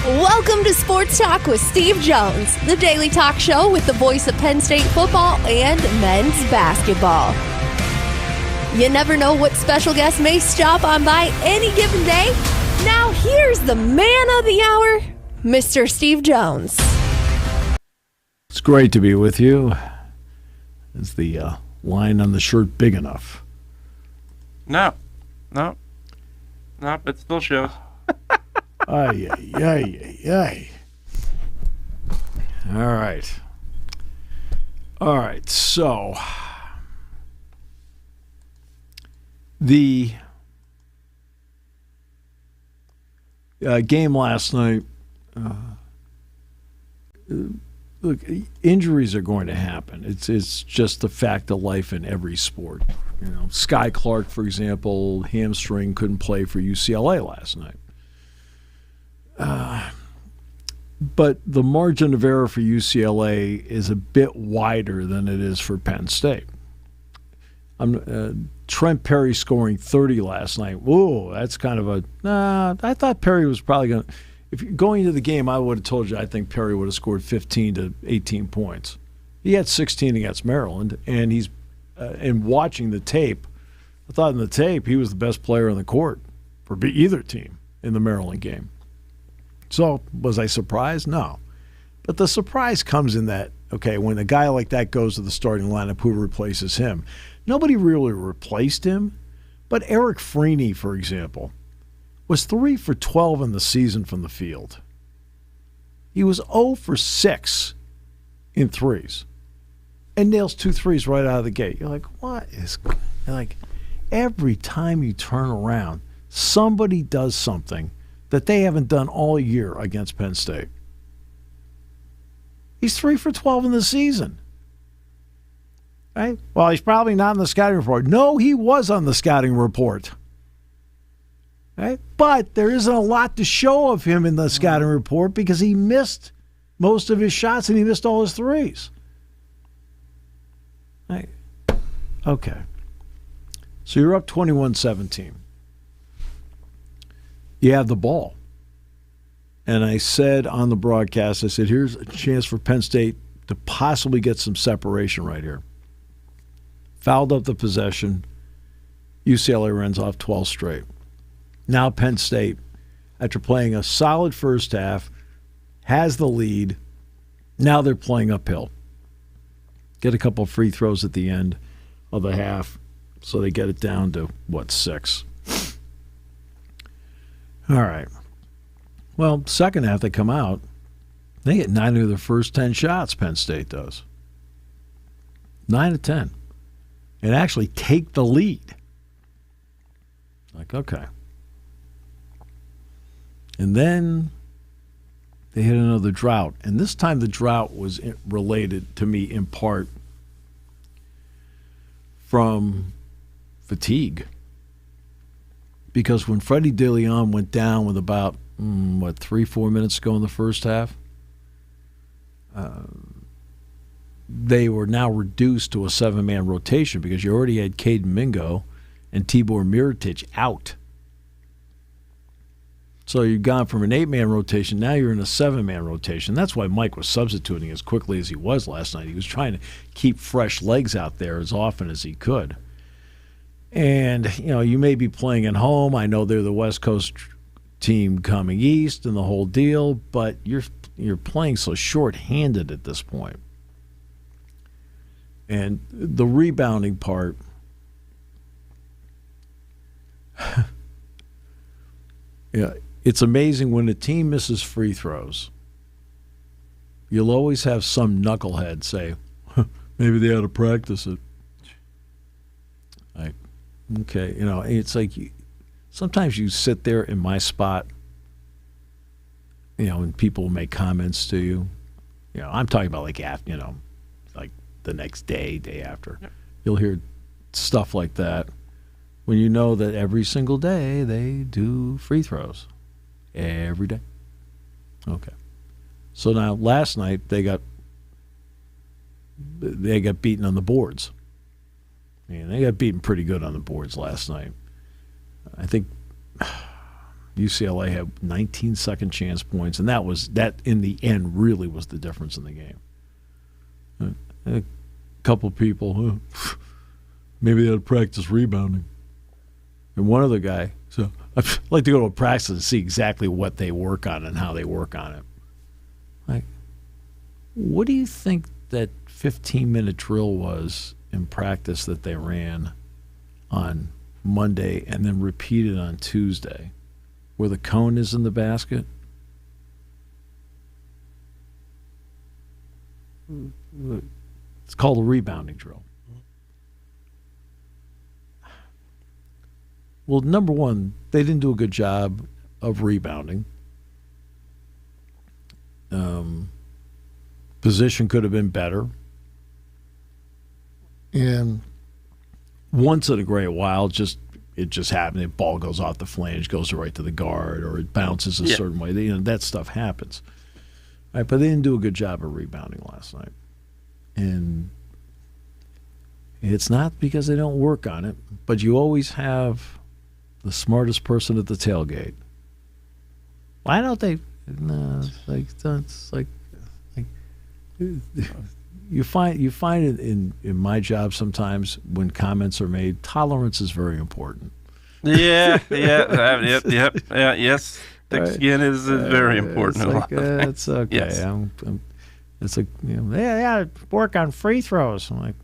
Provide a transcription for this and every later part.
Welcome to Sports Talk with Steve Jones, the daily talk show with the voice of Penn State football and men's basketball. You never know what special guest may stop on by any given day. Now here's the man of the hour, Mr. Steve Jones. It's great to be with you. Is the line on the shirt big enough? No, it still shows. Ay. All right, so the game last night, look, injuries are going to happen. It's just the fact of life in every sport. You know, Sky Clark, for example, hamstring, couldn't play for UCLA last night. But the margin of error for UCLA is a bit wider than it is for Penn State. Trent Perry scoring 30 last night. Whoa, that's kind of a I thought Perry was probably going to. If you're going into the game, I would have told you I think Perry would have scored 15 to 18 points. He had 16 against Maryland, and he's in watching the tape, I thought in the tape he was the best player on the court for either team in the Maryland game. So was I surprised? No. But the surprise comes in that, okay, when a guy like that goes to the starting lineup, who replaces him? Nobody really replaced him, but Eric Freeney, for example, was 3 for 12 in the season from the field. He was 0 for 6 in threes and nails 2 threes right out of the gate. You're like, what is – like every time you turn around, somebody does something that they haven't done all year against Penn State. He's 3 for 12 in the season. Right? Well, he's probably not on the scouting report. No, he was on the scouting report. Right? But there isn't a lot to show of him in the scouting report because he missed most of his shots and he missed all his threes. Right? Okay. So you're up 21-17. You have the ball. And I said on the broadcast, I said, here's a chance for Penn State to possibly get some separation right here. Fouled up the possession. UCLA runs off 12 straight. Now Penn State, after playing a solid first half, has the lead. Now they're playing uphill. Get a couple free throws at the end of the half, so they get it down to, 6? All right. Well, second half they come out. They get 9 of their first 10 shots, Penn State does. 9 of 10. And actually take the lead. Like, okay. And then they hit another drought. And this time the drought was related to me in part from fatigue. Because when Freddie DeLeon went down with about, 3-4 minutes to go in the first half, they were now reduced to a 7-man rotation because you already had Caden Mingo and Tibor Mirotic out. So you've gone from an 8-man rotation, now you're in a 7-man rotation. That's why Mike was substituting as quickly as he was last night. He was trying to keep fresh legs out there as often as he could. And, you may be playing at home. I know they're the West Coast team coming east and the whole deal, but you're playing so short-handed at this point. And the rebounding part, it's amazing when a team misses free throws. You'll always have some knucklehead say, maybe they ought to practice it. Like, okay, it's like sometimes you sit there in my spot, and people make comments to you. I'm talking about like the next day after. Yep. You'll hear stuff like that when you know that every single day they do free throws. Every day. Okay. So now last night they got beaten on the boards. They got beaten pretty good on the boards last night. I think UCLA had 19 second chance points, and that in the end really was the difference in the game. A couple people, maybe they had to practice rebounding. And one other guy, so I'd like to go to a practice and see exactly what they work on and how they work on it. Like, what do you think that 15-minute drill was in practice that they ran on Monday and then repeated on Tuesday, where the cone is in the basket? It's called a rebounding drill. Well, number one, they didn't do a good job of rebounding. Position could have been better. And once in a great while, it just happened. The ball goes off the flange, goes right to the guard, or it bounces a certain way. That stuff happens. Right, but they didn't do a good job of rebounding last night. And it's not because they don't work on it, but you always have the smartest person at the tailgate. Why don't they? No, it's like you find it in my job sometimes when comments are made. Tolerance is very important. Yes. Thick skin is very important. It's, it's okay. Yes. It's like, they work on free throws. I'm like,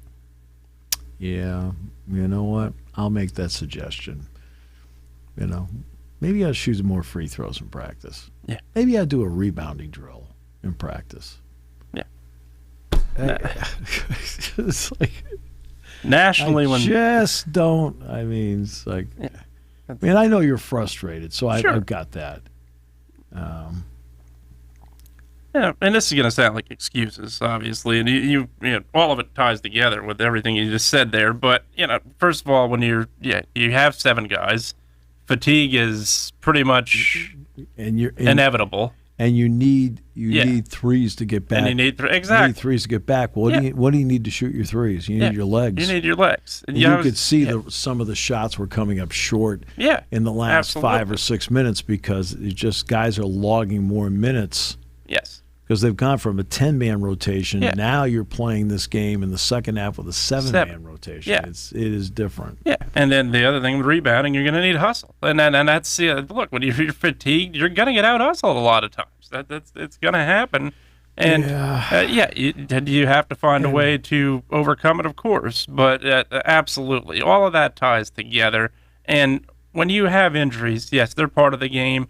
yeah, you know what? I'll make that suggestion. Maybe I'll shoot more free throws in practice. Yeah. Maybe I'll do a rebounding drill in practice. Yeah. It's like nationally, it's like, I know you're frustrated, so Sure. I've got that. And this is going to sound like excuses, obviously, and you all of it ties together with everything you just said there. But first of all, when you have 7 guys, fatigue is pretty much inevitable. And you need threes to get back. And you need exactly. You need threes to get back. What do you need to shoot your threes? You need your legs. You need your legs. And you could see some of the shots were coming up short in the last 5 or 6 minutes because it's just guys are logging more minutes. Yes. Because they've gone from a 10-man rotation. Yeah. Now you're playing this game in the second half with a 7-man rotation. Yeah. It is different. Yeah. And then the other thing with rebounding, you're going to need hustle. And that's look, when you're fatigued, you're going to get out hustled a lot of times. It's going to happen. And you have to find a way to overcome it, of course. But absolutely, all of that ties together. And when you have injuries, yes, they're part of the game.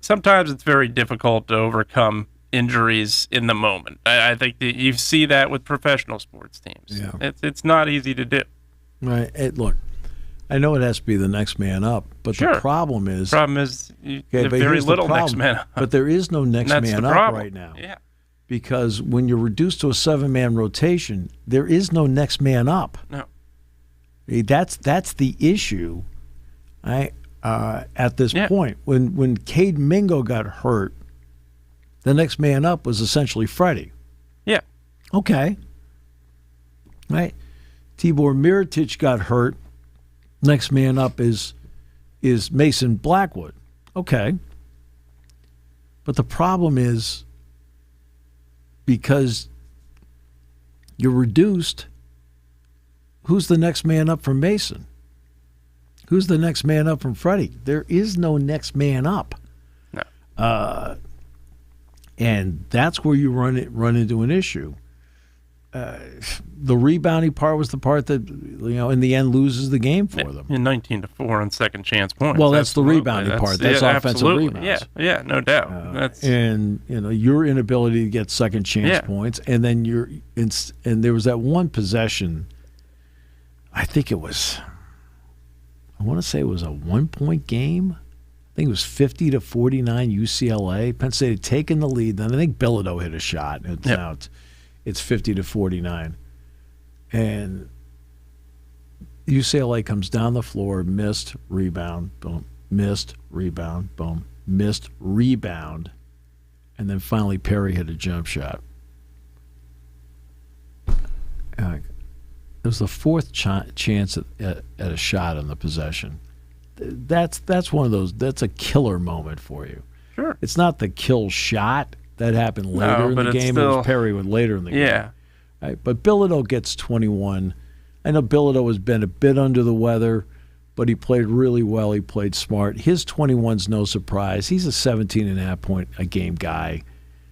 Sometimes it's very difficult to overcome injuries in the moment. I think that you see that with professional sports teams. Yeah. It's not easy to do. Right. Look, I know it has to be the next man up, but Sure. the problem is very little next man up. But there is no next man up right now. Yeah. Because when you're reduced to a 7-man rotation, there is no next man up. No. That's the issue. At this point, when Cade Mingo got hurt, the next man up was essentially Freddie. Yeah. Okay. Right. Tibor Mirotic got hurt. Next man up is Mason Blackwood. Okay. But the problem is because you're reduced, who's the next man up from Mason? Who's the next man up from Freddie? There is no next man up. No. And that's where you run into an issue. The rebounding part was the part that, in the end loses the game for them. 19-4 on second chance points. Well, that's the rebounding part. That's offensive rebounds. Yeah, no doubt. And your inability to get second chance points, and then and there was that one possession. I think it was. I want to say it was a 1-point game. I think it was 50-49 UCLA. Penn State had taken the lead. Then I think Bilodeau hit a shot. Now it's 50-49. And UCLA comes down the floor, missed, rebound, boom, missed, rebound, boom, missed, rebound. And then finally Perry hit a jump shot. It was the fourth chance at a shot on the possession. that's one of those. That's a killer moment for you. Sure. It's not the kill shot that happened later in the game. It was Perry with later in the game. Yeah. Right? But Bilodeau gets 21. I know Bilodeau has been a bit under the weather, but he played really well. He played smart. His 21's no surprise. He's a 17.5 point a game guy.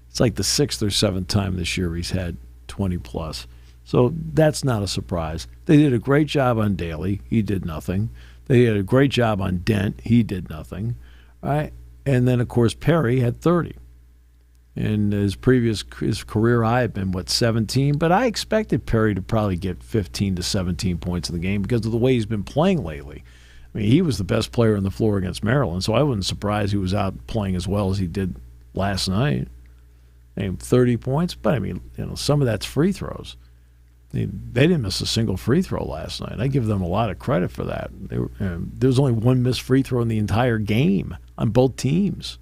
It's like the 6th or 7th time this year he's had 20 plus. So that's not a surprise. They did a great job on Daly. He did nothing. They did a great job on Dent. He did nothing. All right. And then, of course, Perry had 30. And his career high had been, 17? But I expected Perry to probably get 15 to 17 points in the game because of the way he's been playing lately. I mean, he was the best player on the floor against Maryland, so I wasn't surprised he was out playing as well as he did last night. 30 points, but I mean, some of that's free throws. They didn't miss a single free throw last night. I give them a lot of credit for that. There was only one missed free throw in the entire game on both teams.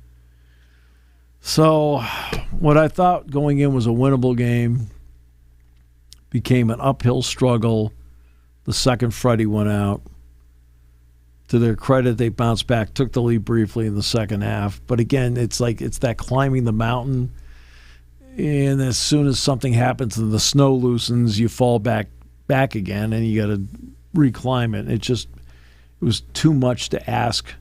So what I thought going in was a winnable game became an uphill struggle the second Freddie went out. To their credit, they bounced back, took the lead briefly in the second half. But again, it's that climbing the mountain. And as soon as something happens and the snow loosens, you fall back again, and you got to reclimb it. It was too much to ask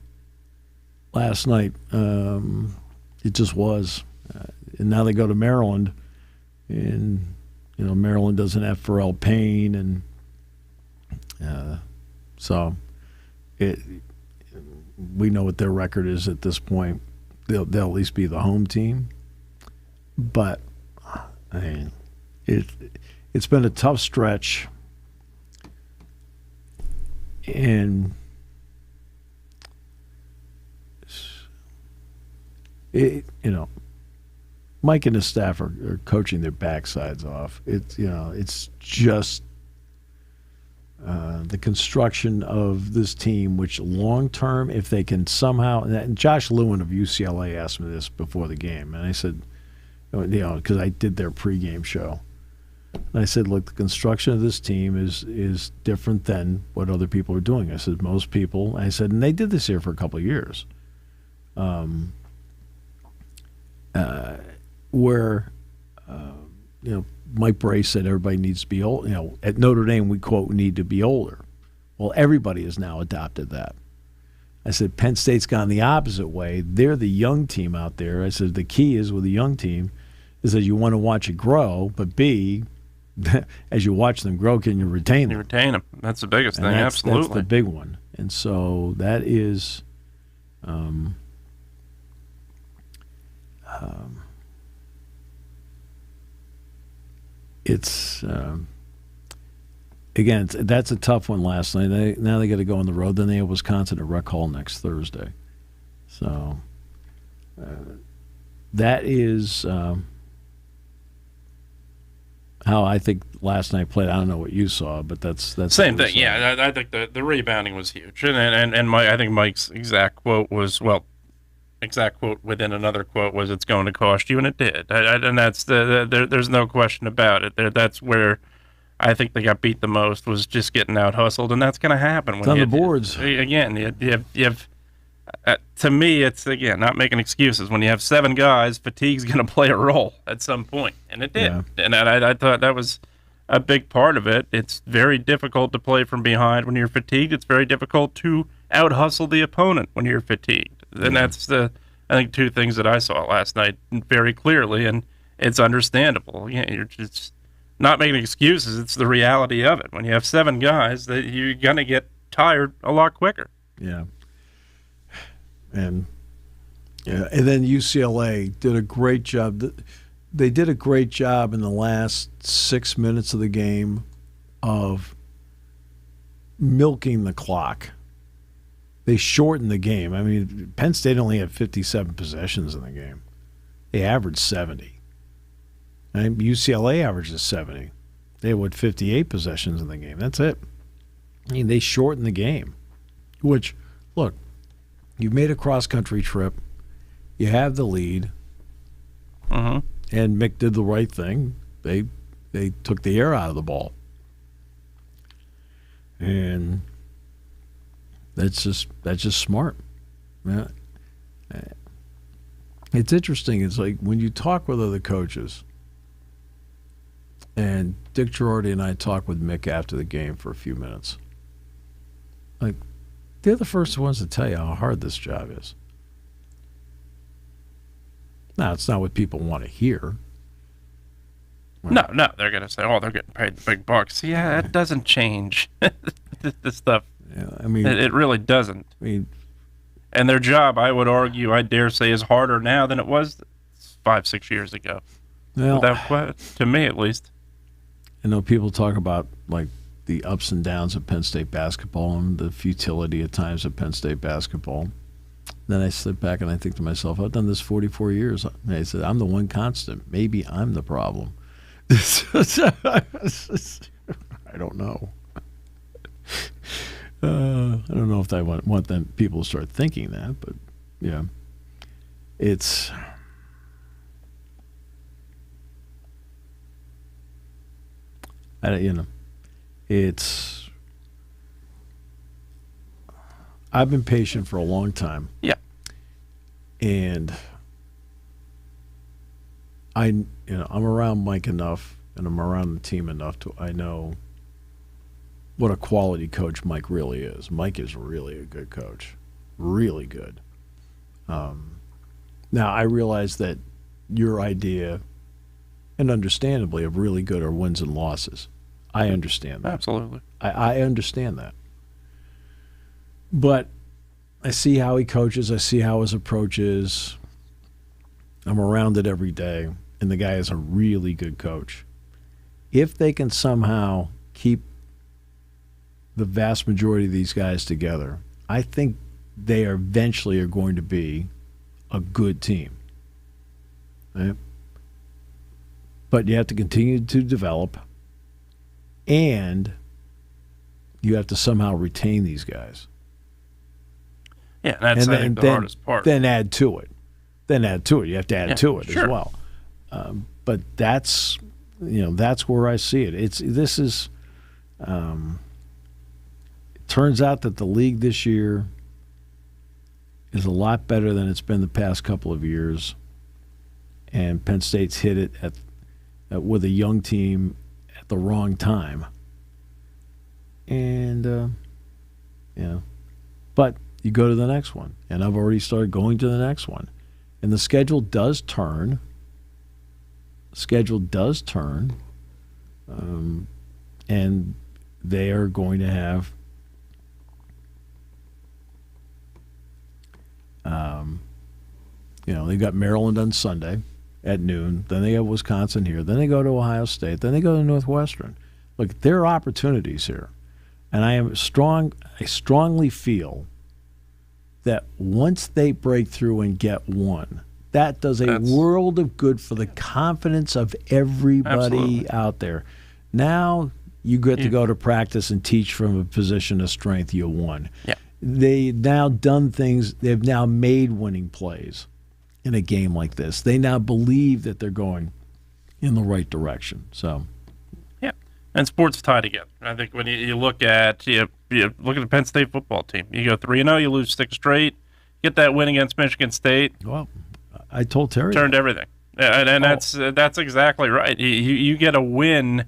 last night. It just was. And now they go to Maryland, and Maryland doesn't have Pharrell Payne, and so we know what their record is at this point. They'll at least be the home team. But I mean, it's been a tough stretch, and Mike and his staff are coaching their backsides off. It's just the construction of this team, which long term, if they can somehow, and Josh Lewin of UCLA asked me this before the game, and I said, because I did their pregame show. And I said, look, the construction of this team is different than what other people are doing. I said, most people, and they did this here for a couple of years, where, Mike Bray said everybody needs to be old. At Notre Dame, we, quote, need to be older. Well, everybody has now adopted that. I said, Penn State's gone the opposite way. They're the young team out there. I said, the key is with a young team is that you want to watch it grow, but B, as you watch them grow, can you retain them? You retain them. That's the biggest thing, absolutely. That's the big one. And so that is again, that's a tough one last night. Now they got to go on the road. Then they have Wisconsin at Rec Hall next Thursday. So that is how I think last night played. I don't know what you saw, but that's same thing. Yeah, I think the rebounding was huge, and I think Mike's exact quote was, exact quote within another quote was, "It's going to cost you," and it did. And that's there's no question about it. That's where I think they got beat the most, was just getting out hustled, and that's going to happen when on the boards. Again, you have to me, it's again not making excuses. When you have 7 guys, fatigue's going to play a role at some point, and it did. Yeah. And I thought that was a big part of it. It's very difficult to play from behind when you're fatigued. It's very difficult to out hustle the opponent when you're fatigued. And that's I think 2 things that I saw last night very clearly, and it's understandable. You're just not making excuses. It's the reality of it. When you have 7 guys, that you're going to get tired a lot quicker. Yeah. And then UCLA did a great job. They did a great job in the last 6 minutes of the game of milking the clock. They shortened the game. I mean, Penn State only had 57 possessions in the game. They averaged 70. And UCLA averages 70. They had, 58 possessions in the game. That's it. I mean, they shortened the game, which, look, you've made a cross-country trip. You have the lead. Uh-huh. And Mick did the right thing. They took the air out of the ball. And That's just smart. Yeah. It's interesting. It's like when you talk with other coaches, and Dick Girardi and I talked with Mick after the game for a few minutes. Like, they're the first ones to tell you how hard this job is. Now, it's not what people want to hear. No, they're going to say, they're getting paid the big bucks. Yeah, that doesn't change this stuff. Yeah, I mean, it really doesn't. I mean, and their job, I would argue, I dare say, is harder now than it was 5-6 years ago. Well, to me, at least. I know people talk about like the ups and downs of Penn State basketball and the futility at times of Penn State basketball. Then I sit back and I think to myself, I've done this 44 years. And I said, I'm the one constant. Maybe I'm the problem. I don't know. I don't know if I want them people to start thinking that, but yeah, it's. It's. I've been patient for a long time. Yeah. And I'm around Mike enough, and I'm around the team enough I know what a quality coach Mike really is. Mike is really a good coach, really good. Now I realize that your idea, and understandably, of really good are wins and losses. I understand that. Absolutely. I understand that. But I see how he coaches. I see how his approach is. I'm around it every day, and the guy is a really good coach. If they can somehow keep the vast majority of these guys together, I think they eventually are going to be a good team. Right? But you have to continue to develop, and you have to somehow retain these guys. Yeah, that's the hardest part. Then add to it. You have to add to it as well. But that's where I see it. It turns out that the league this year is a lot better than it's been the past couple of years, and Penn State's hit it with a young team at the wrong time. And but you go to the next one, and I've already started going to the next one, and the schedule does turn. And they are going to have they've got Maryland on Sunday at noon. Then they have Wisconsin here. Then they go to Ohio State. Then they go to Northwestern. Look, there are opportunities here. And I strongly feel that once they break through and get one, that does a world of good for the confidence of everybody out there. Now you get to go to practice and teach from a position of strength you won. Yeah. They've now done things. They've now made winning plays in a game like this. They now believe that they're going in the right direction. So, yeah, and sports tie together. I think when you look at the Penn State football team, you go 3-0, you lose 6 straight, get that win against Michigan State. Well, I told Terry turned everything, and that's exactly right. You get a win.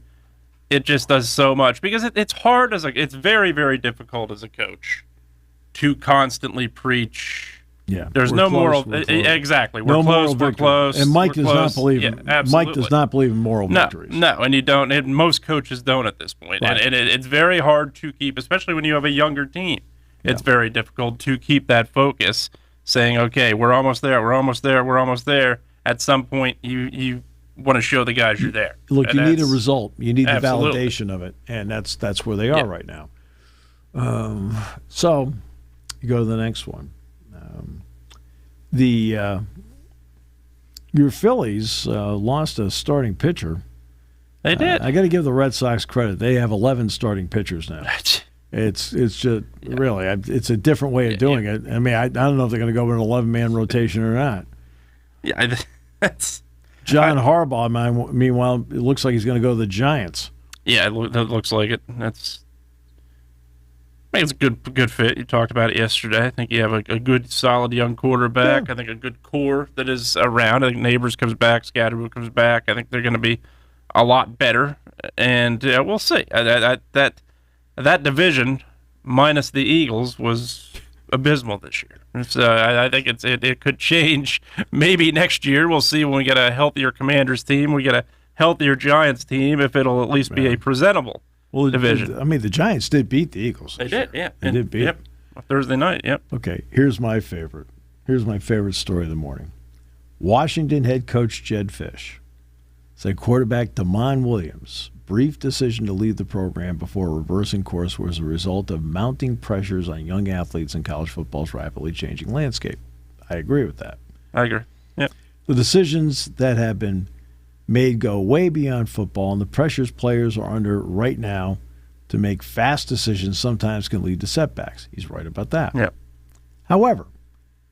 It just does so much because it's hard it's very, very difficult as a coach to constantly preach. Yeah, there's no moral. Exactly, we're close. And Mike does not believe. Mike does not believe in moral victories. No, and you don't. And most coaches don't at this point. Right. And it's very hard to keep, especially when you have a younger team. Yeah. It's very difficult to keep that focus, saying, "Okay, we're almost there. We're almost there. We're almost there." At some point, you want to show the guys you're there. Look, you need a result. You need the validation of it, and that's where they are right now. So you go to the next one. Your Phillies lost a starting pitcher. They did. I got to give the Red Sox credit. They have 11 starting pitchers now. It's just really it's a different way of doing it. I mean, I don't know if they're going to go with an 11-man rotation or not. Yeah, that's John Harbaugh. Meanwhile, it looks like he's going to go to the Giants. Yeah, that looks like it. think it's a good fit. You talked about it yesterday. I think you have a good, solid young quarterback. Yeah. I think a good core that is around. I think Neighbors comes back, Scatterwood comes back. I think they're going to be a lot better, and we'll see. That division minus the Eagles was abysmal this year. So I think it could change maybe next year. We'll see when we get a healthier Commanders team. We get a healthier Giants team, if it'll at least be a presentable division. I mean, the Giants did beat the Eagles. They did, yeah. They did beat them. Thursday night, yep. Okay, here's my favorite. Here's my favorite story of the morning. Washington head coach Jed Fish said quarterback Damon Williams' brief decision to leave the program before reversing course was a result of mounting pressures on young athletes in college football's rapidly changing landscape. I agree with that. I agree. Yep. The decisions that have been made go way beyond football, and the pressures players are under right now to make fast decisions sometimes can lead to setbacks. He's right about that. Yep. However,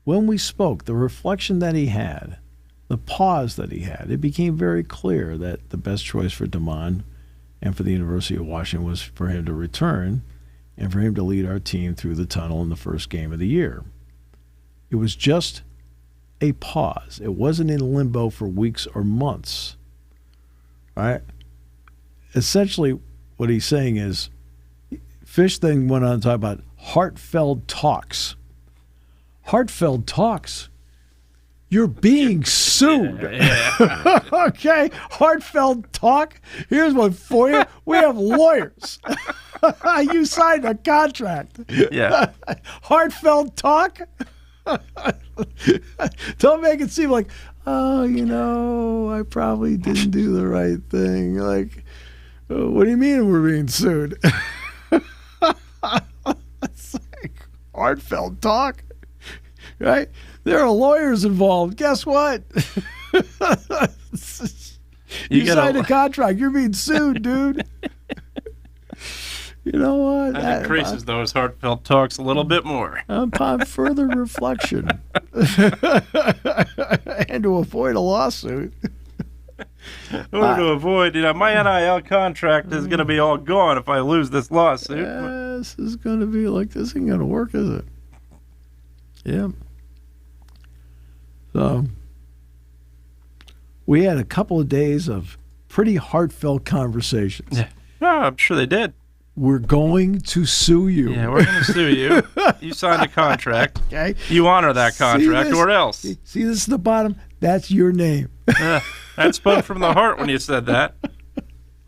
when we spoke, the reflection that he had, the pause that he had, it became very clear that the best choice for Damon and for the University of Washington was for him to return and for him to lead our team through the tunnel in the first game of the year. It was just a pause. It wasn't in limbo for weeks or months. All right? Essentially, what he's saying is, Fish then went on to talk about heartfelt talks. Heartfelt talks? You're being sued. Yeah. Okay? Heartfelt talk? Here's one for you. We have lawyers. You signed a contract. Yeah. Heartfelt talk? Don't make it seem like, oh, I probably didn't do the right thing. Like, what do you mean we're being sued? It's like heartfelt talk, right? There are lawyers involved. Guess what? You signed a contract. You're being sued, dude. You know what? That increases those heartfelt talks a little bit more. Upon further reflection and to avoid a lawsuit. In order to avoid, my NIL contract is going to be all gone if I lose this lawsuit. This is going to be like, this ain't going to work, is it? Yeah. So, we had a couple of days of pretty heartfelt conversations. Yeah. Oh, I'm sure they did. We're going to sue you. Yeah, we're going to sue you. You signed a contract. Okay. You honor that contract, or else. See, this is the bottom. That's your name. That spoke from the heart when you said that.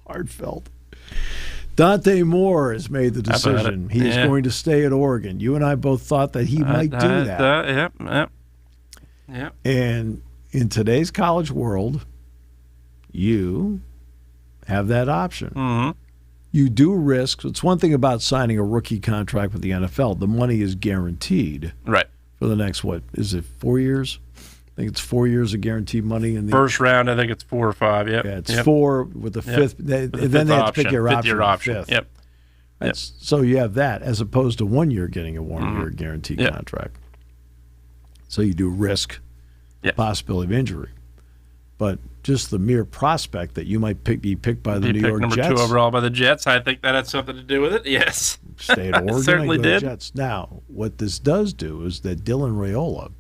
Heartfelt. Dante Moore has made the decision. He is going to stay at Oregon. You and I both thought that he might do that. Yep. And in today's college world, you have that option. Mm-hmm. You do risk. It's one thing about signing a rookie contract with the NFL. The money is guaranteed. Right. For the next, 4 years? I think it's 4 years of guaranteed money. In the first round, I think it's 4 or 5. Yep. Yeah, it's 4 with the fifth. With the then fifth they have to pick your option. fifth. Yep. So you have that as opposed to 1 year getting a 1 year guaranteed contract. So you do risk the possibility of injury. But just the mere prospect that you might be picked by the New York number Jets. Number 2 overall by the Jets. I think that had something to do with it. Yes. Stay at Oregon. Certainly and go did. to Jets. Now, what this does do is that Dylan Raiola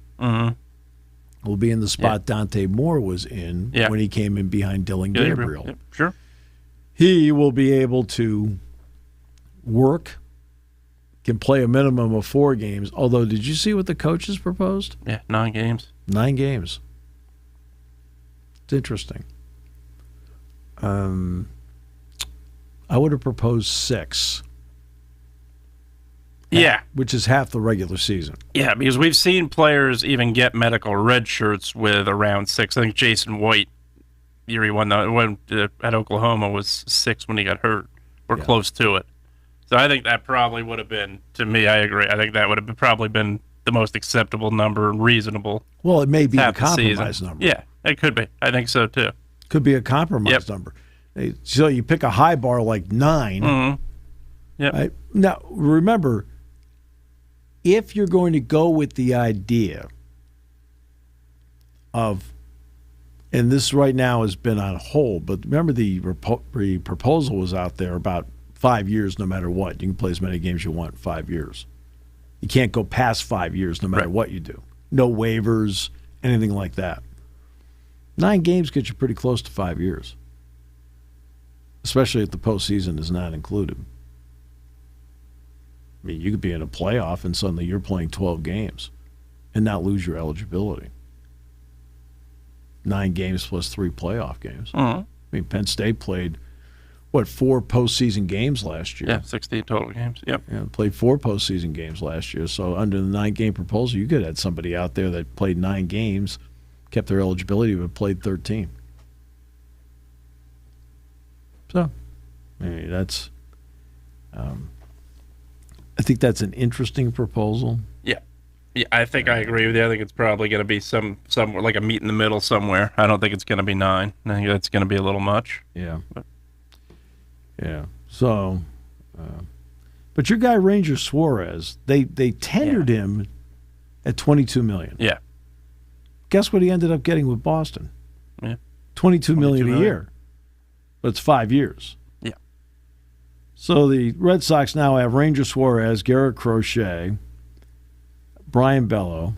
will be in the spot Dante Moore was in when he came in behind Dylan Gabriel. Yep. Sure. He will be able to work, can play a minimum of 4 games. Although, did you see what the coaches proposed? Yeah, 9 games. 9 games. It's interesting. I would have proposed 6. Yeah. Which is half the regular season. Yeah, because we've seen players even get medical red shirts with around 6. I think Jason White, year he won at Oklahoma, was 6 when he got hurt. We're close to it. So I think that probably would have been, to me, I agree. I think that would have probably been the most acceptable number and reasonable. Well, it may be a compromise number. Yeah, it could be. I think so, too. Could be a compromise number. So you pick a high bar like 9. Mm-hmm. Yep. Right? Now, remember, if you're going to go with the idea of, and this right now has been on hold, but remember the proposal was out there about 5 years no matter what. You can play as many games you want in 5 years. You can't go past 5 years no matter what you do. No waivers, anything like that. 9 games get you pretty close to 5 years, especially if the postseason is not included. I mean, you could be in a playoff and suddenly you're playing 12 games and not lose your eligibility. 9 games plus 3 playoff games. I mean, Penn State played, 4 postseason games last year? Yeah, 16 total games. Yep. Yeah, played 4 postseason games last year. So under the 9-game proposal, you could have had somebody out there that played 9 games, kept their eligibility, but played 13. So, I mean, that's. I think that's an interesting proposal. Yeah, I think I agree with you. I think it's probably going to be somewhere like a meet in the middle somewhere. I don't think it's going to be 9. I think that's going to be a little much. Yeah. Yeah. So, but your guy Ranger Suarez, they tendered him at $22 million. Yeah. Guess what he ended up getting with Boston? Yeah. $22 million a year. But it's 5 years. Yeah. So the Red Sox now have Ranger Suarez, Garrett Crochet, Brian Bello,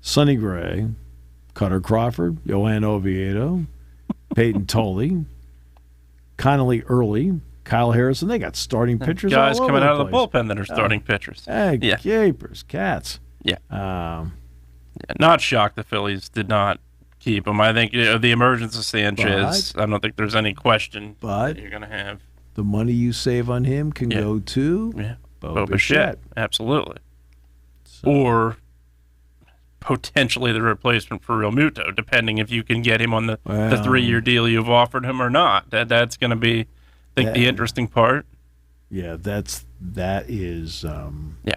Sonny Gray, Cutter Crawford, Johan Oviedo, Peyton Tolley, Connolly Early, Kyle Harrison. They got starting pitchers guys all over coming out the of the place. bullpen that are starting pitchers. Hey, Yeah. Gapers, cats. Yeah. Not shocked the Phillies did not keep him. I think the emergence of Sanchez, I don't think there's any question that you're going to have. The money you save on him can go to Bo Bichette. Absolutely. So. Or potentially the replacement for Real Muto, depending if you can get him on the 3-year deal you've offered him or not. That's going to be, I think, the interesting part. Yeah, that is. Yeah.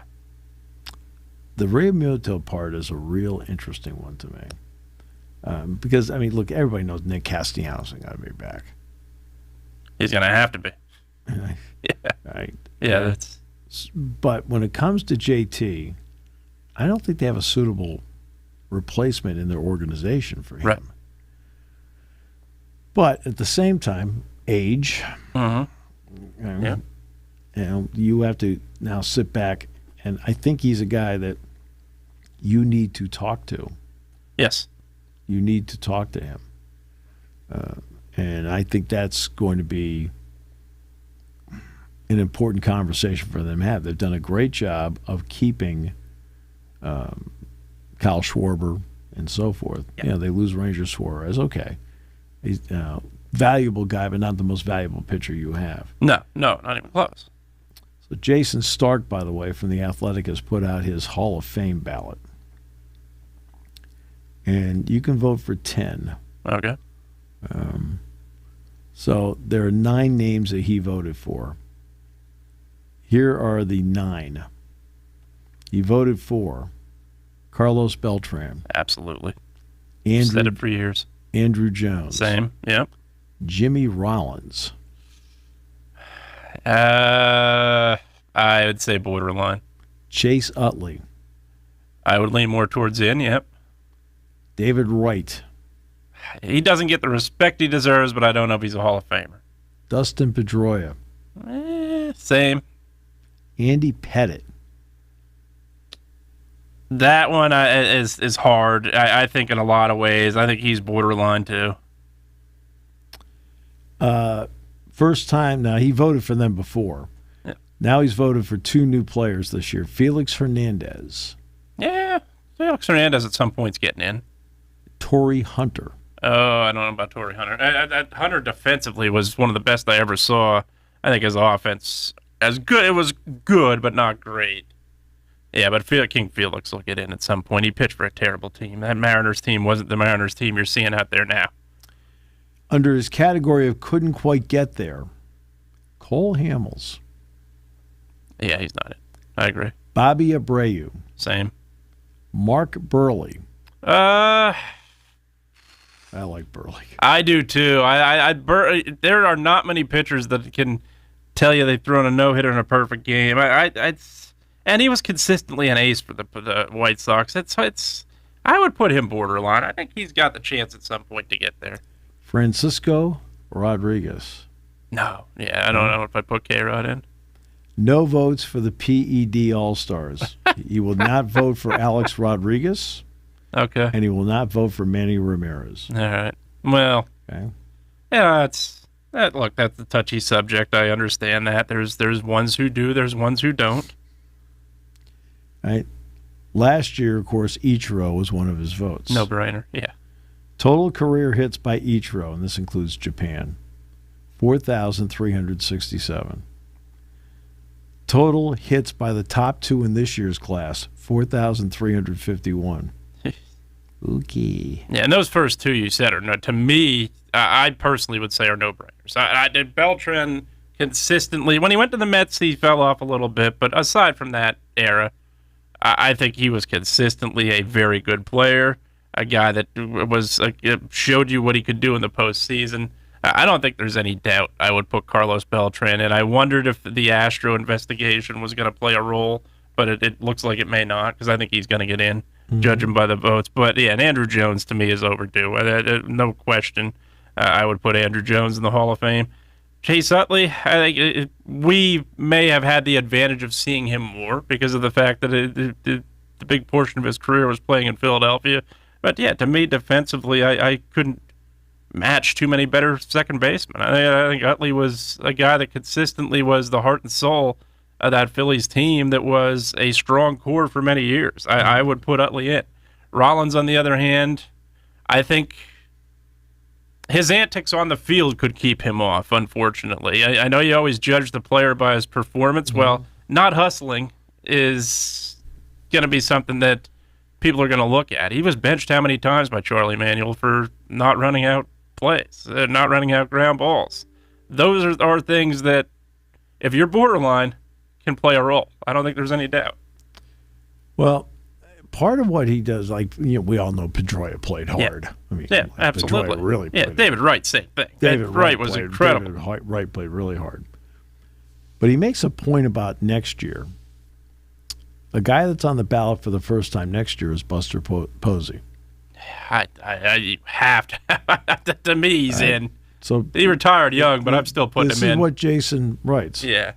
The Real Muto part is a real interesting one to me. Because, I mean, look, everybody knows Nick Castellanos got to be back. He's going to have to be. Yeah. Right. Yeah, that's. But when it comes to JT, I don't think they have a suitable replacement in their organization for him. Right. But at the same time, age. Yeah. You have to now sit back, and I think he's a guy that you need to talk to. Yes. You need to talk to him. And I think that's going to be an important conversation for them to have. They've done a great job of keeping Kyle Schwarber and so forth. Yeah. They lose Ranger Suarez. Okay. He's a valuable guy, but not the most valuable pitcher you have. No, not even close. So Jason Stark, by the way, from The Athletic, has put out his Hall of Fame ballot. And you can vote for 10. Okay. So there are 9 names that he voted for. Here are the 9. He voted for Carlos Beltran. Absolutely. Said it for years. Andrew Jones. Same. Yep. Jimmy Rollins. I would say borderline. Chase Utley. I would lean more towards in. Yep. David Wright. He doesn't get the respect he deserves, but I don't know if he's a Hall of Famer. Dustin Pedroia. Same. Andy Pettit. That one is hard. I think in a lot of ways. I think he's borderline too. First time. Now, he voted for them before. Yeah. Now he's voted for 2 new players this year. Felix Hernandez. Yeah. Felix Hernandez at some point's getting in. Torrey Hunter. Oh, I don't know about Torrey Hunter. Hunter defensively was one of the best I ever saw. I think his offense, as good, it was good, but not great. Yeah, but King Felix will get in at some point. He pitched for a terrible team. That Mariners team wasn't the Mariners team you're seeing out there now. Under his category of couldn't quite get there, Cole Hamels. Yeah, he's not it. I agree. Bobby Abreu. Same. Mark Burley. I like Burley. I do too. There are not many pitchers that can tell you they've thrown a no-hitter in a perfect game. And he was consistently an ace for the White Sox. I would put him borderline. I think he's got the chance at some point to get there. Francisco Rodriguez. No. Yeah, I don't know if I put K-Rod in. No votes for the PED All-Stars. He will not vote for Alex Rodriguez. Okay. And he will not vote for Manny Ramirez. All right. Well, okay. Yeah, look, that's a touchy subject. I understand that. There's ones who do, there's ones who don't. Right. Last year, of course, Ichiro was one of his votes. No brainer. Yeah. Total career hits by Ichiro, and this includes Japan, 4,367. Total hits by the top two in this year's class, 4,351. Okay. Yeah, and those first two you said are no. To me, I personally would say are no-brainers. I did Beltran consistently. When he went to the Mets, he fell off a little bit, but aside from that era, I think he was consistently a very good player, a guy that showed you what he could do in the postseason. I don't think there's any doubt I would put Carlos Beltran in. I wondered if the Astro investigation was going to play a role, but it looks like it may not, because I think he's going to get in, judging by the votes. But, yeah, and Andrew Jones, to me, is overdue. No question. I would put Andrew Jones in the Hall of Fame. Chase Utley, I think we may have had the advantage of seeing him more because of the fact that the big portion of his career was playing in Philadelphia. But, yeah, to me, defensively, I couldn't match too many better second basemen. I think Utley was a guy that consistently was the heart and soul of that Phillies team that was a strong core for many years. I would put Utley in. Rollins, on the other hand, I think his antics on the field could keep him off, unfortunately. I know you always judge the player by his performance. Well, not hustling is going to be something that people are going to look at. He was benched how many times by Charlie Manuel for not running out plays, not running out ground balls. Those are things that, if you're borderline, can play a role. I don't think there's any doubt. Well, part of what he does, we all know Pedroia played hard. Yeah, I mean, absolutely. Pedroia really played David Wright, same thing. David Wright was incredible. David Wright played really hard. But he makes a point about next year. A guy that's on the ballot for the first time next year is Buster Posey. I have to. To me, he's in. So he retired young, but I'm still putting him in. This is what Jason writes. Yeah.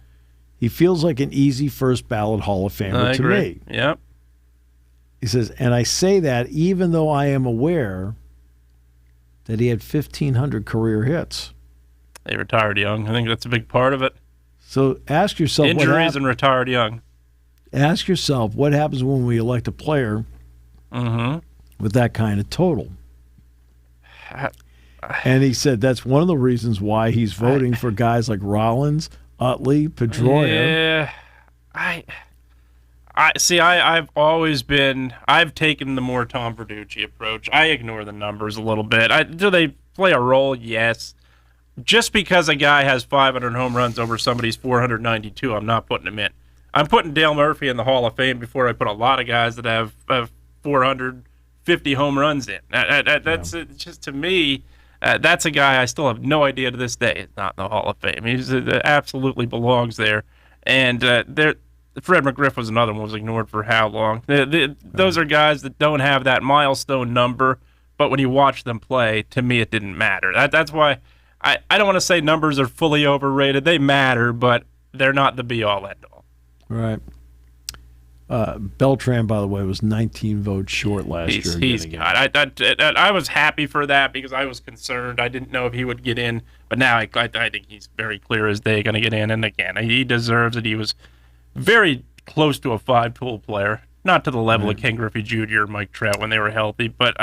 He feels like an easy first ballot Hall of Famer to me. Yep. He says, and I say that even though I am aware that he had 1,500 career hits. He retired young. I think that's a big part of it. So ask yourself injuries and retired young. Ask yourself what happens when we elect a player with that kind of total. And he said that's one of the reasons why he's voting for guys like Rollins, Utley, Pedroia. Yeah, I've taken the more Tom Verducci approach. I ignore the numbers a little bit. Do they play a role? Yes. Just because a guy has 500 home runs over somebody's 492, I'm not putting him in. I'm putting Dale Murphy in the Hall of Fame before I put a lot of guys that have 450 home runs in. That's just, to me, that's a guy I still have no idea to this day is not in the Hall of Fame. He absolutely belongs there. And Fred McGriff was another one, was ignored for how long. Those are guys that don't have that milestone number, but when you watch them play, to me it didn't matter. That's why I don't want to say numbers are fully overrated. They matter, but they're not the be-all, end-all. Right. Beltran, by the way, was 19 votes short last year. He's got. I was happy for that because I was concerned. I didn't know if he would get in, but now I think he's very clear as day going to get in. And again, he deserves it. He was very close to a five-tool player, not to the level of Ken Griffey Jr. or Mike Trout when they were healthy, but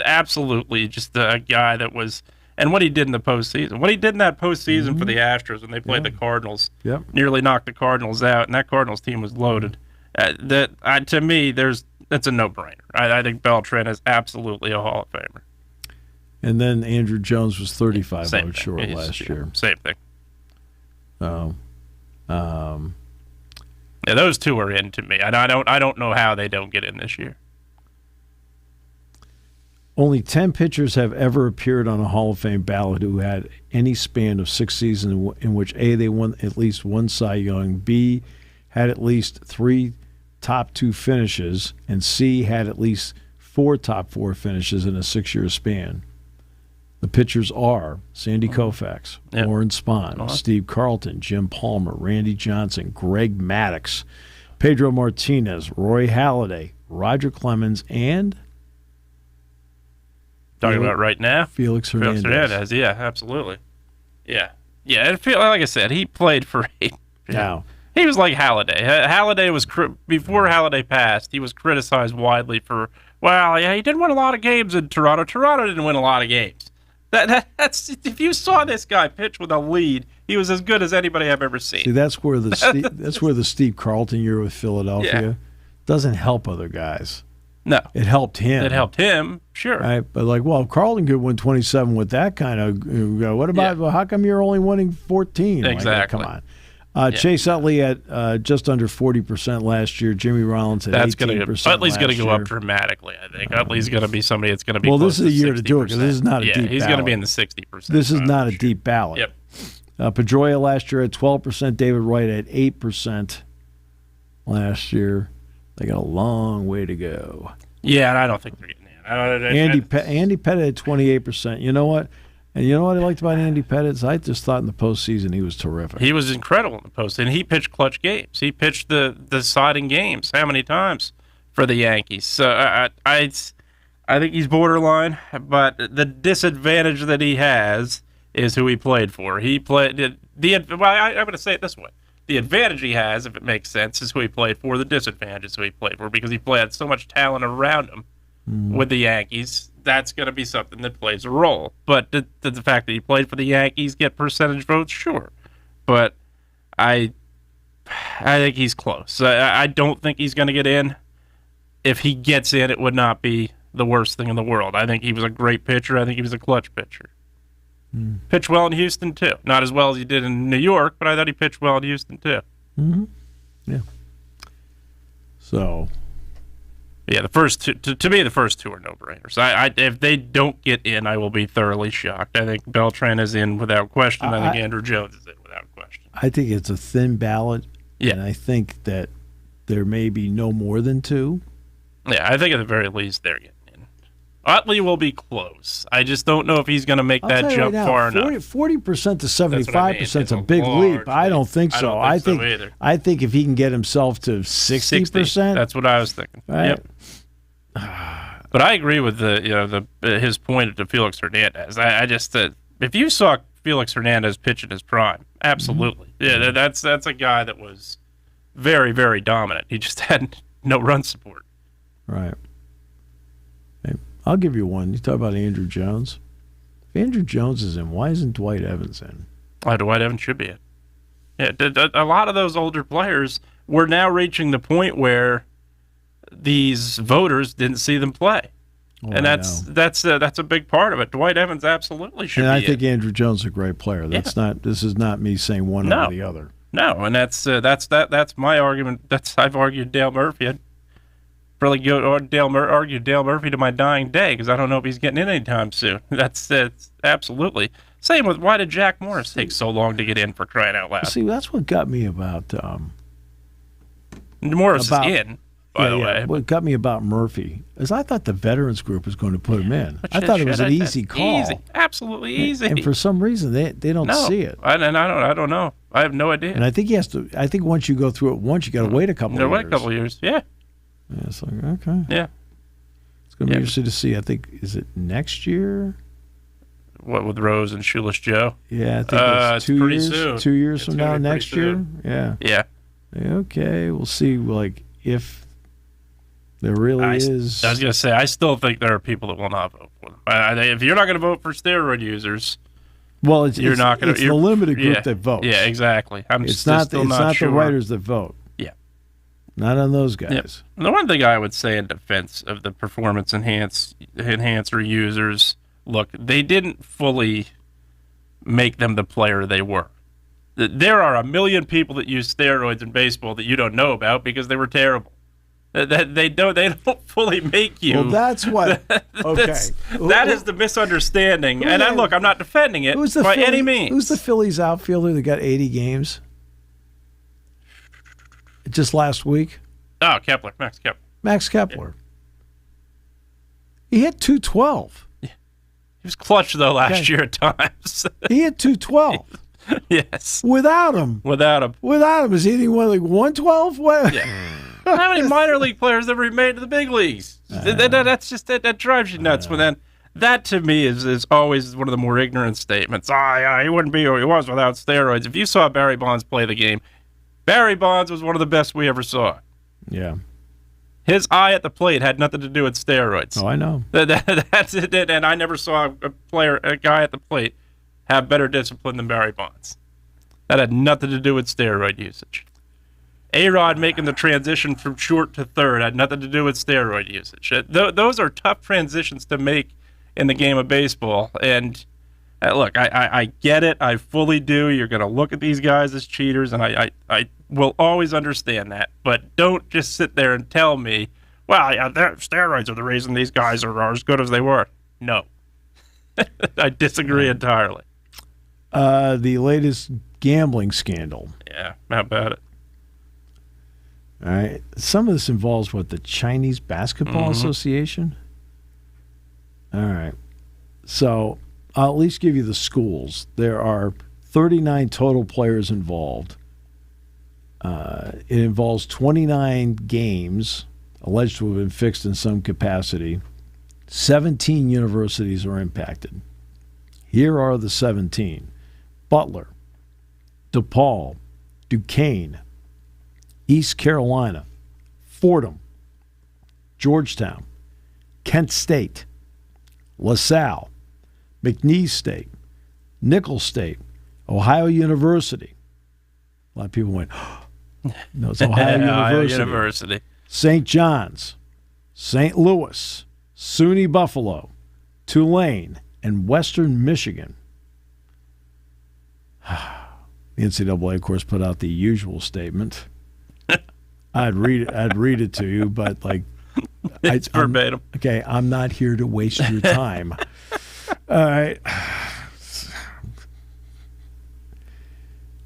absolutely just a guy that was. And what he did in the postseason. What he did in that postseason for the Astros when they played the Cardinals, nearly knocked the Cardinals out, and that Cardinals team was loaded. To me, that's a no-brainer. I think Beltran is absolutely a Hall of Famer. And then Andrew Jones was 35 votes short last year. Same thing. Oh, yeah, those two are in to me. I don't know how they don't get in this year. Only 10 pitchers have ever appeared on a Hall of Fame ballot who had any span of 6 seasons in which A, they won at least one Cy Young, B, had at least 3 top 2 finishes, and C, had at least 4 top 4 finishes in a 6-year span. The pitchers are Sandy Koufax, Yep. Warren Spahn, Steve Carlton, Jim Palmer, Randy Johnson, Greg Maddux, Pedro Martinez, Roy Halladay, Roger Clemens, and Talking about right now? Felix Hernandez. Felix Hernandez, yeah, absolutely. Yeah. Yeah, and like I said, he played for Now, he was like Halladay. Halladay was before Halladay passed, he was criticized widely for, well, yeah, he didn't win a lot of games in Toronto. Toronto didn't win a lot of games. That's if you saw this guy pitch with a lead, he was as good as anybody I've ever seen. see, that's where the Steve Carlton year with Philadelphia doesn't help other guys. No. It helped him. It helped him, sure. Right? But if Carlton could win 27 with that kind of, what about, well, how come you're only winning 14? Exactly. Come on. Chase Utley at just under 40% last year. Jimmy Rollins at 18%. Utley's going to go up dramatically, I think. Utley's going to be somebody that's going to be well, close this is a year 60%. to do it because this is not a deep ballot. He's going to be in the 60%. This is not a deep ballot. Yep. Pedroia last year at 12%. David Wright at 8% last year. They got a long way to go. Yeah, and I don't think they're getting in. Andy Pettit at 28%. You know what? And you know what I liked about Andy Pettit is I just thought in the postseason he was terrific. He was incredible in the postseason. He pitched clutch games. He pitched the deciding games. How many times for the Yankees? So I think he's borderline, but the disadvantage that he has is who he played for. He played I'm going to say it this way. The advantage he has, if it makes sense, is who he played for. The disadvantage is who he played for because he had so much talent around him with the Yankees. That's going to be something that plays a role. But the fact that he played for the Yankees, get percentage votes, sure. But I think he's close. I don't think he's going to get in. If he gets in, it would not be the worst thing in the world. I think he was a great pitcher. I think he was a clutch pitcher. Pitched well in Houston, too. Not as well as he did in New York, but I thought he pitched well in Houston, too. Mm-hmm. Yeah. So. Yeah, the first two, to me, the first two are no-brainers. If they don't get in, I will be thoroughly shocked. I think Beltran is in without question. I think Andrew Jones is in without question. I think it's a thin ballot, yeah. And I think that there may be no more than two. Yeah, I think at the very least they're getting in. Utley will be close. I just don't know if he's going to make that jump far enough. 40% to 75% is a big leap. I don't think so. I don't think so either. I think if he can get himself to 60%. That's what I was thinking. Right? Yep. But I agree with his point to Felix Hernandez. I just if you saw Felix Hernandez pitch in his prime, absolutely. Mm-hmm. Yeah, that's a guy that was very, very dominant. He just had no run support. Right. Hey, I'll give you one. You talk about Andrew Jones. If Andrew Jones is in, why isn't Dwight Evans in? Dwight Evans should be in. Yeah, a lot of those older players, we're now reaching the point where these voters didn't see them play. And that's a big part of it. Dwight Evans absolutely should be in. And I think Andrew Jones is a great player. This is not me saying one over the other. No, and that's my argument. I've argued Dale Murphy. I'd probably argue Dale Murphy to my dying day because I don't know if he's getting in anytime soon. That's absolutely. Same with why did Jack Morris take so long to get in, for crying out loud? See, that's what got me about Morris is in. By the way, what got me about Murphy is I thought the veterans group was going to put him in. I thought it was an easy call. Easy, absolutely easy. And for some reason they don't see it. I don't know. I have no idea. And I think he has to. I think once you go through it once, you got to wait a couple of years. Wait a couple of years. Yeah. Yeah, it's like okay. Yeah. It's going to be interesting to see. I think is it next year? What with Rose and Shoeless Joe? Yeah, I think it's 2 years. Soon. 2 years from now, next year. Soon. Yeah. Yeah. Okay, we'll see. If there really is. I was going to say, I still think there are people that will not vote for them. If you're not going to vote for steroid users, well, it's the limited group that votes. Yeah, exactly. It's not the writers that vote. Yeah. Not on those guys. Yep. The one thing I would say in defense of the performance enhancer users, look, they didn't fully make them the player they were. There are a million people that use steroids in baseball that you don't know about because they were terrible. They don't fully make you. Well, that's what. Okay, that is the misunderstanding. And I'm not defending it by any means. Who's the Phillies outfielder that got 80 games? Just last week. Oh, Kepler, Max Kepler. Max Kepler. Yeah. He hit 212. He was clutch, though, last year at times. He hit 212. Yes. Without him. Is he hitting 112? Yeah. How many minor league players ever made to the big leagues? That drives you nuts. But then that to me is always one of the more ignorant statements. Yeah, he wouldn't be who he was without steroids. If you saw Barry Bonds play the game, Barry Bonds was one of the best we ever saw. Yeah. His eye at the plate had nothing to do with steroids. Oh, I know. That's it. And I never saw a guy at the plate have better discipline than Barry Bonds. That had nothing to do with steroid usage. A-Rod making the transition from short to third had nothing to do with steroid usage. Those are tough transitions to make in the game of baseball. And look, I get it. I fully do. You're going to look at these guys as cheaters, and I will always understand that. But don't just sit there and tell me, well, yeah, steroids are the reason these guys are as good as they were. No. I disagree entirely. The latest gambling scandal. Yeah, how about it? All right. Some of this involves the Chinese Basketball Association? All right. So I'll at least give you the schools. There are 39 total players involved. It involves 29 games alleged to have been fixed in some capacity. 17 universities are impacted. Here are the 17. Butler, DePaul, Duquesne, East Carolina, Fordham, Georgetown, Kent State, LaSalle, McNeese State, Nicholls State, Ohio University. A lot of people went, no, it's Ohio University. St. John's, St. Louis, SUNY Buffalo, Tulane, and Western Michigan. The NCAA, of course, put out the usual statement. I'd read it to you, but it's verbatim. Okay, I'm not here to waste your time. All right.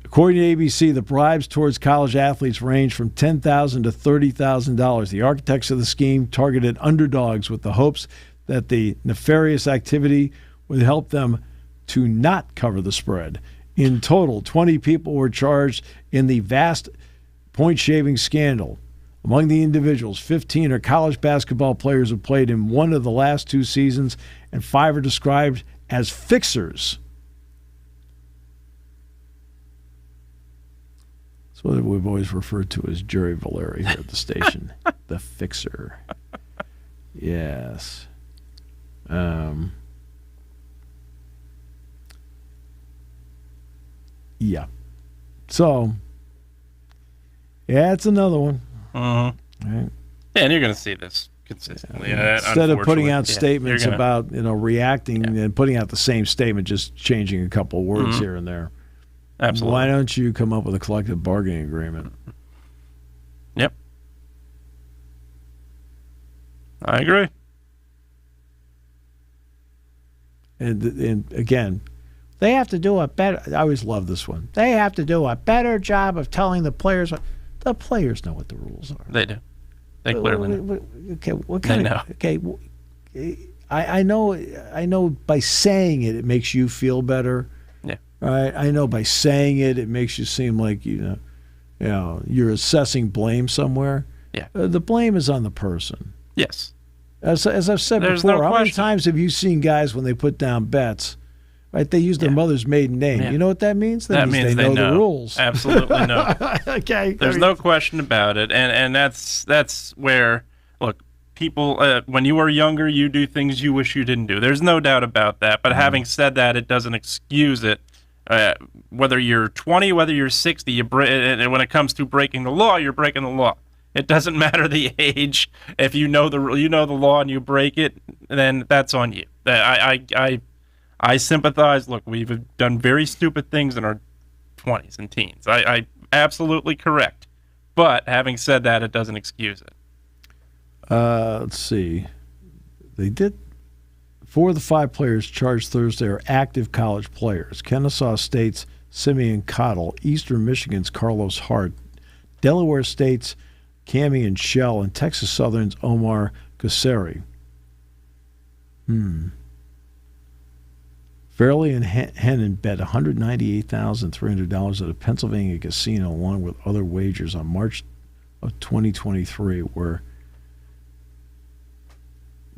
According to ABC, the bribes towards college athletes range from $10,000 to $30,000. The architects of the scheme targeted underdogs with the hopes that the nefarious activity would help them to not cover the spread. In total, 20 people were charged in the vast point-shaving scandal. Among the individuals, 15 are college basketball players who played in one of the last 2 seasons, and 5 are described as fixers. That's what we've always referred to as Jerry Valeri here at the station. The fixer. Yes. Yeah. So, yeah, it's another one. Right. Yeah, and you're going to see this consistently. Instead of putting out statements about reacting and putting out the same statement, just changing a couple of words here and there. Absolutely. Why don't you come up with a collective bargaining agreement? Yep. I agree. And again, they have to do a better. I always love this one. They have to do a better job of telling the players. The players know what the rules are. They do. They clearly know. Okay, what kind of? Okay, I know. By saying it, it makes you feel better. Yeah. Right. I know by saying it makes you seem like you're assessing blame somewhere. Yeah. The blame is on the person. Yes. As I've said before, how many times have you seen guys when they put down bets? Right, they use their mother's maiden name. Yeah. You know what that means? That means they know the rules. Absolutely know. Okay. There's no question about it, and that's where look, people. When you are younger, you do things you wish you didn't do. There's no doubt about that. But having said that, it doesn't excuse it. Whether you're 20, whether you're 60, and when it comes to breaking the law, you're breaking the law. It doesn't matter the age. If you know the law and you break it, then that's on you. I sympathize. Look, we've done very stupid things in our 20s and teens. I absolutely correct. But having said that, it doesn't excuse it. Let's see. They did. 4 of the 5 players charged Thursday are active college players. Kennesaw State's Simeon Cottle, Eastern Michigan's Carlos Hart, Delaware State's Cammy and Shell, and Texas Southern's Omar Kasseri. Fairley and Hennon bet $198,300 at a Pennsylvania casino along with other wagers on March of 2023, where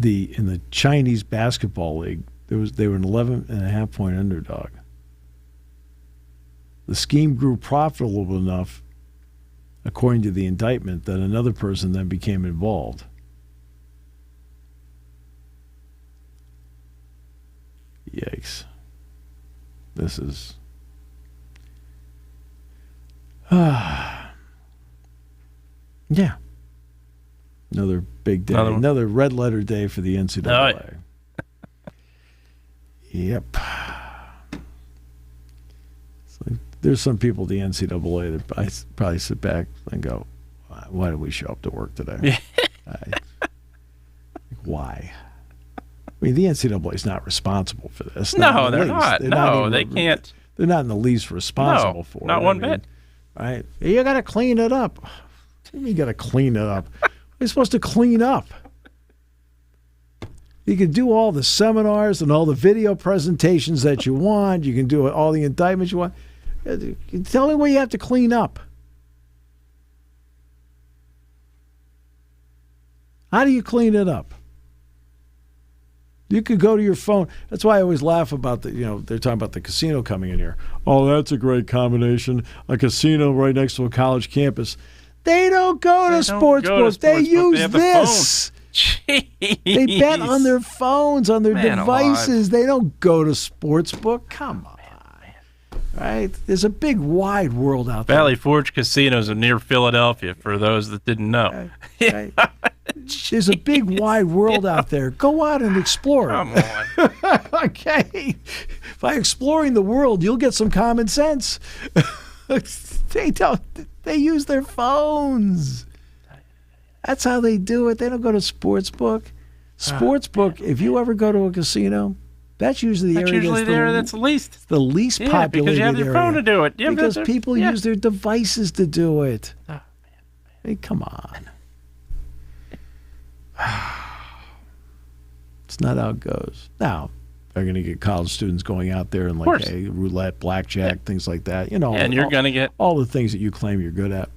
in the Chinese basketball league, they were an 11.5-point underdog. The scheme grew profitable enough, according to the indictment, that another person then became involved. Yikes. This is... yeah. Another big day. Another red letter day for the NCAA. Yep. There's some people at the NCAA that I probably sit back and go, why did we show up to work today? Why? I mean, the NCAA is not responsible for this. No, they're not. They can't. They're not in the least responsible for it. Not one bit. Right? You got to clean it up. You got to clean it up. You're supposed to clean up. You can do all the seminars and all the video presentations that you want. You can do all the indictments you want. Tell me what you have to clean up. How do you clean it up? You could go to your phone. That's why I always laugh about they're talking about the casino coming in here. Oh, that's a great combination. A casino right next to a college campus. They don't go to sportsbooks. They use this. They bet on their phones, on their devices. They don't go to sportsbook. Come on. Right? There's a big, wide world out there. Valley Forge casinos are near Philadelphia, for those that didn't know. Right. There's a big, wide world out there. Go out and explore it. Come on. Okay. By exploring the world, you'll get some common sense. They use their phones. That's how they do it. They don't go to sportsbook. Sportsbook, if you ever go to a casino, that's usually the area that's least. The least populated because you have your phone to do it. Because people use their devices to do it. Oh, man. Hey, come on. It's not how it goes. Now, they're going to get college students going out there and roulette, blackjack, things like that. And you're going to get all the things that you claim you're good at.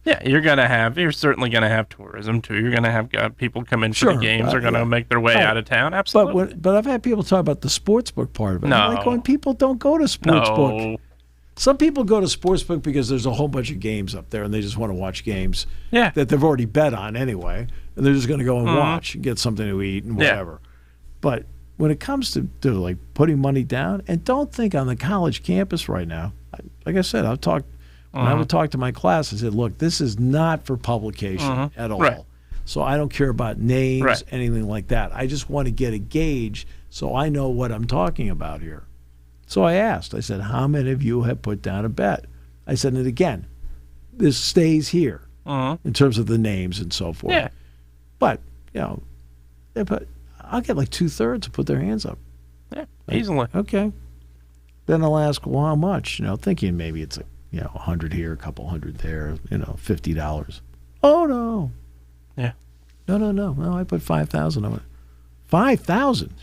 Yeah, you're certainly going to have tourism too. You're going to have people come in for the games. They're going to make their way out of town. Absolutely. But I've had people talk about the sportsbook part of it. No. I'm like going, people don't go to sportsbook. No. Some people go to sportsbook because there's a whole bunch of games up there and they just want to watch games that they've already bet on anyway, and they're just going to go and watch and get something to eat and whatever. But when it comes to like putting money down, and don't think on the college campus right now, like I said, when I would talk to my class, I said, look, this is not for publication at all. Right. So I don't care about names, anything like that. I just want to get a gauge so I know what I'm talking about here. So I asked, I said, how many of you have put down a bet? I said, and again, this stays here in terms of the names and so forth. Yeah. But, I'll get like 2/3 to put their hands up. Yeah, easily. Okay. Then I'll ask, well, how much? Thinking maybe it's 100 here, a couple hundred there, $50. Oh, no. Yeah. No, I put 5,000 on it. 5,000?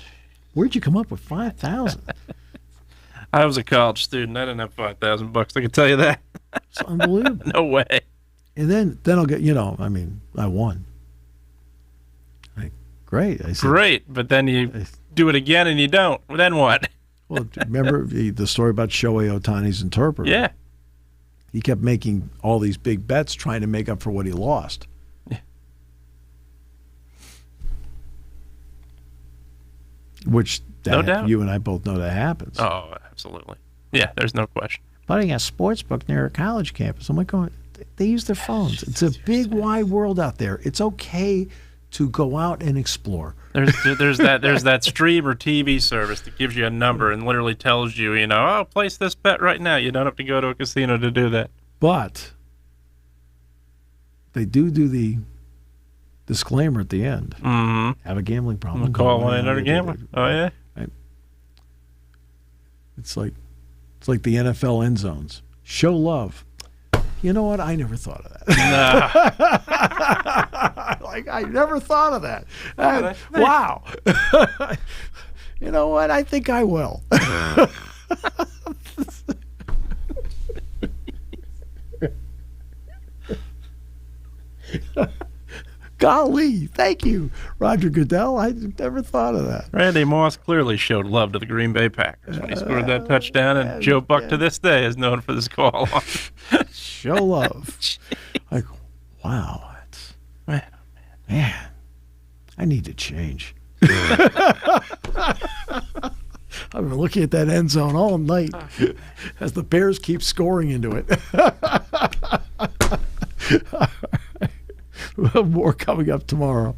Where'd you come up with 5,000? I was a college student. I didn't have $5,000. I can tell you that. It's unbelievable. No way. And then I'll get, I won. Great. I said, great, but then you do it again and you don't. Then what? Well, remember the story about Shohei Ohtani's interpreter? Yeah. He kept making all these big bets trying to make up for what he lost. Yeah. Which no doubt. You and I both know that happens. Oh, absolutely. Yeah, there's no question. Putting a sports book near a college campus. I'm like, they use their phones. It's a big, wide world out there. It's okay to go out and explore. There's that stream or TV service that gives you a number and literally tells you, place this bet right now. You don't have to go to a casino to do that. But they do the disclaimer at the end. Mm-hmm. Have a gambling problem. Call 1-800-GAMBLER. Oh, yeah? Right. It's like the NFL end zones. Show love. You know what? I never thought of that. Nah. I never thought of that. Wow. You know what? I think I will. Golly, thank you, Roger Goodell. I never thought of that. Randy Moss clearly showed love to the Green Bay Packers when he scored that touchdown, and Joe Buck to this day is known for this call. Show love. Like, wow, that's man, I need to change. I've been looking at that end zone all night as the Bears keep scoring into it. More coming up tomorrow.